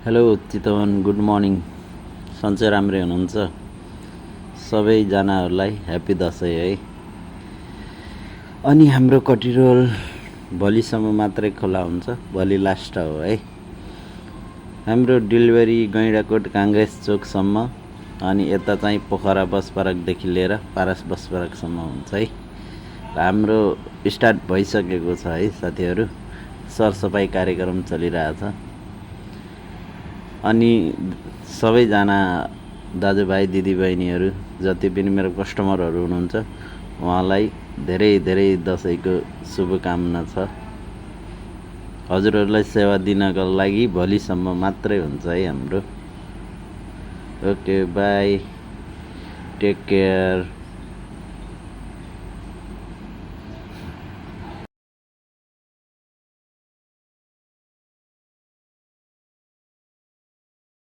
Hello Chitwan, good morning. सन्चै राम्रै हुनुहुन्छ? सबैजनाहरूलाई ह्याप्पी दसैँ है। अनि हाम्रो कटिरोल भोलिसम्म मात्रै खुला हुन्छ, भोलि लास्ट हो है। हाम्रो डेलिभरी गैँडाकोट काङ्ग्रेस चोकसम्म, अनि यता चाहिँ पोखरा बस पार्कदेखि लिएर पारस बस पार्कसम्म हुन्छ है। हाम्रो स्टार्ट भइसकेको छ है साथीहरू, सरसफाइ कार्यक्रम चलिरहेछ। अनि सबैजना दाजुभाइ दिदीबहिनीहरू जति पनि मेरो कस्टमरहरू हुनुहुन्छ उहाँलाई धेरै धेरै दसैँको शुभकामना छ। हजुरहरूलाई सेवा दिनको लागि भोलिसम्म मात्रै हुन्छ है हाम्रो। Okay, bye, take care.